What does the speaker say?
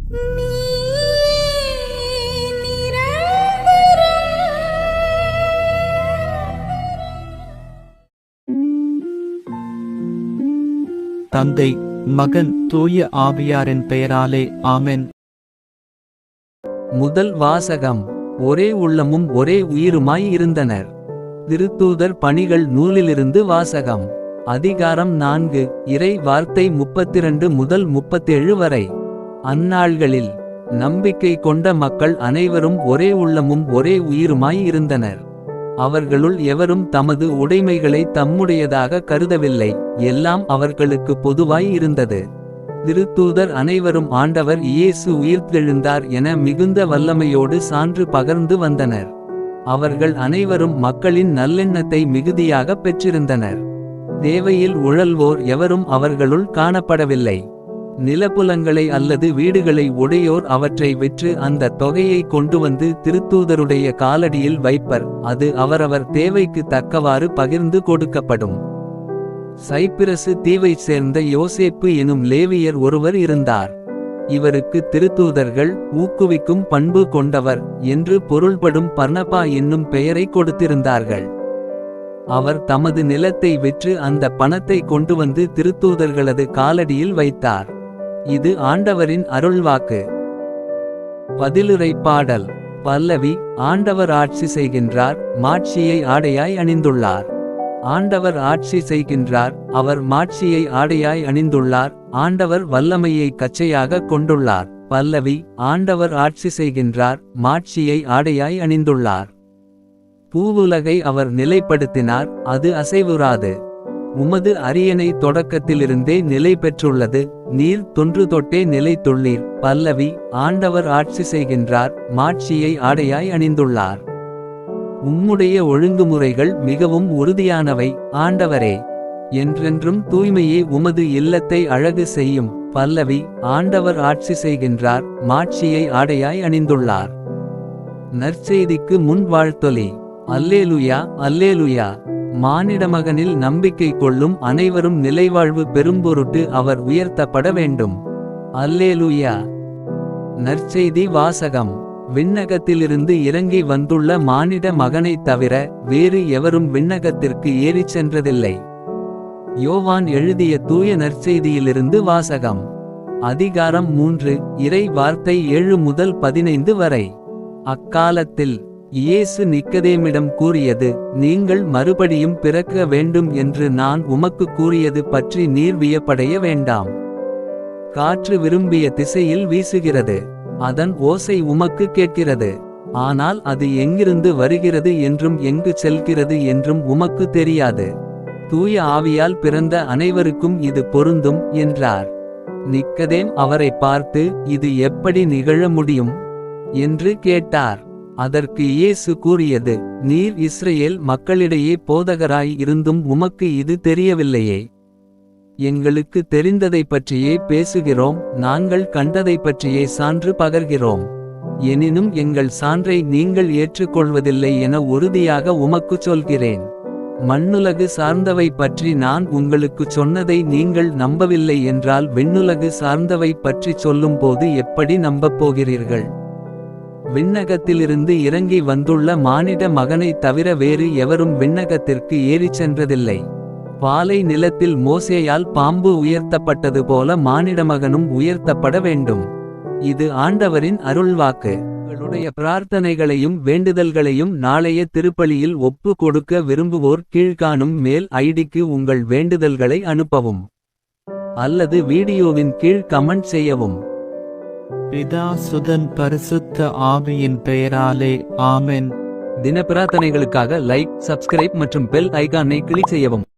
தந்தை, மகன், தூய ஆவியாரின் பெயராலே ஆமென். முதல் வாசகம். ஒரே உள்ளமும் ஒரே உயிருமாய் இருந்தனர். திருத்தூதர் பணிகள் நூலிலிருந்து வாசகம். அதிகாரம் 4. இறை வார்த்தை 32 முதல் 37 வரை. அந்நாள்களில் நம்பிக்கை கொண்ட மக்கள் அனைவரும் ஒரே உள்ளமும் ஒரே உயிருமாய் இருந்தனர். அவர்களுள் எவரும் தமது உடைமைகளை தம்முடையதாக கருதவில்லை, எல்லாம் அவர்களுக்கு பொதுவாய் இருந்தது. திருத்தூதர் அனைவரும் ஆண்டவர் இயேசு உயிர்த்தெழுந்தார் என மிகுந்த வல்லமையோடு சான்று பகர்ந்து வந்தனர். அவர்கள் அனைவரும் மக்களின் நல்லெண்ணத்தை மிகுதியாக பெற்றிருந்தனர். தேவையில் உழல்வோர் எவரும் அவர்களுள் காணப்படவில்லை. நிலப்புலங்களை அல்லது வீடுகளை உடையோர் அவற்றை விற்று அந்த தொகையை கொண்டுவந்து திருத்தூதருடைய காலடியில் வைப்பர். அது அவரவர் தேவைக்கு தக்கவாறு பகிர்ந்து கொடுக்கப்படும். சைப்பிரசு தீவைச் சேர்ந்த யோசேப்பு எனும் லேவியர் ஒருவர் இருந்தார். இவருக்கு திருத்தூதர்கள் ஊக்குவிக்கும் பண்பு கொண்டவர் என்று பொருள்படும் பர்னபா என்னும் பெயரை கொடுத்திருந்தார்கள். அவர் தமது நிலத்தை விற்று அந்த பணத்தை கொண்டுவந்து திருத்தூதர்களது காலடியில் வைத்தார். இது ஆண்டவரின் அருள்வாக்கு. பதிலுரை பாடல். பல்லவி. ஆண்டவர் ஆட்சி செய்கின்றார், மாட்சியை ஆடையாய் அணிந்துள்ளார். ஆண்டவர் ஆட்சி செய்கின்றார், அவர் மாட்சியை ஆடையாய் அணிந்துள்ளார். ஆண்டவர் வல்லமையை கச்சையாக கொண்டுள்ளார். பல்லவி. ஆண்டவர் ஆட்சி செய்கின்றார், மாட்சியை ஆடையாய் அணிந்துள்ளார். பூவுலகை அவர் நிலைப்படுத்தினார், அது அசைவுறாது. உமது அரியணை தொடக்கத்திலிருந்தே நிலை பெற்றுள்ளது, நீர் தொன்று தொட்டே நிலைத்துள்ளீர். பல்லவி. ஆண்டவர் ஆட்சி செய்கின்றார், மாட்சியை ஆடையாய் அணிந்துள்ளார். உம்முடைய ஒழுங்குமுறைகள் மிகவும் உறுதியானவை, ஆண்டவரே. என்றென்றும் தூய்மையே உமது இல்லத்தை அழகு செய்யும். பல்லவி. ஆண்டவர் ஆட்சி செய்கின்றார், மாட்சியை ஆடையாய் அணிந்துள்ளார். நற்செய்திக்கு முன் வாழ்த்தொலி. அல்லேலுயா, அல்லேலுயா. மானிடமகனில் நம்பிக்கை கொள்ளும் அனைவரும் நிலைவாழ்வு பெரும்பொருட்டு அவர் உயர்த்தப்பட வேண்டும். அல்லேலுயா. நற்செய்தி வாசகம். விண்ணகத்திலிருந்து இறங்கி வந்துள்ள மானிட மகனைத் தவிர வேறு எவரும் விண்ணகத்திற்கு ஏறிச் சென்றதில்லை. யோவான் எழுதிய தூய நற்செய்தியிலிருந்து வாசகம். அதிகாரம் 3. இறை வார்த்தை 7 முதல் 15 வரை. அக்காலத்தில் இயேசு நிக்கதேமிடம் கூறியது, நீங்கள் மறுபடியும் பிறக்க வேண்டும் என்று நான் உமக்கு கூறியது பற்றி நீர் வியப்படைய வேண்டாம். காற்று விரும்பிய திசையில் வீசுகிறது, அதன் ஓசை உமக்கு கேட்கிறது. ஆனால் அது எங்கிருந்து வருகிறது என்றும் எங்கு செல்கிறது என்றும் உமக்கு தெரியாது. தூய ஆவியால் பிறந்த அனைவருக்கும் இது பொருந்தும் என்றார். நிக்கதேம் அவரை பார்த்து, இது எப்படி நிகழ முடியும் என்று கேட்டார். அதற்கு இயேசு கூறியது, நீர் இஸ்ரேல் மக்களிடையே போதகராய் இருந்தும் உமக்கு இது தெரியவில்லையே. எங்களுக்கு தெரிந்ததை பற்றியே பேசுகிறோம், நாங்கள் கண்டதை பற்றியே சான்று பகர்கிறோம். எனினும் எங்கள் சான்றை நீங்கள் ஏற்றுக்கொள்வதில்லை என உறுதியாக உமக்குச் சொல்கிறேன். மண்ணுலகு சார்ந்தவை பற்றி நான் உங்களுக்கு சொன்னதை நீங்கள் நம்பவில்லை என்றால் விண்ணுலகு சார்ந்தவை பற்றி சொல்லும்போது எப்படி நம்பப் போகிறீர்கள்? விண்ணகத்திலிருந்து இறங்கி வந்துள்ள மானிட மகனைத் தவிர வேறு எவரும் விண்ணகத்திற்கு ஏறிச் சென்றதில்லை. பாலை நிலத்தில் மோசேயால் பாம்பு உயர்த்தப்பட்டது போல மானிடமகனும் உயர்த்தப்பட வேண்டும். இது ஆண்டவரின் அருள்வாக்கு. உங்களுடைய பிரார்த்தனைகளையும் வேண்டுதல்களையும் நாளைய திருப்பலியில் ஒப்பு கொடுக்க விரும்புவோர் கீழ்காணும் மெயில் ஐடிக்கு உங்கள் வேண்டுதல்களை அனுப்பவும் அல்லது வீடியோவின் கீழ் கமெண்ட் செய்யவும். பிதா, சுதன், பரிசுத்த ஆவியின் பெயராலே ஆமென். தின பிரார்த்தனைகளுக்காக லைக், சப்ஸ்கிரைப் மற்றும் பெல் ஐகானை கிளிக் செய்யவும்.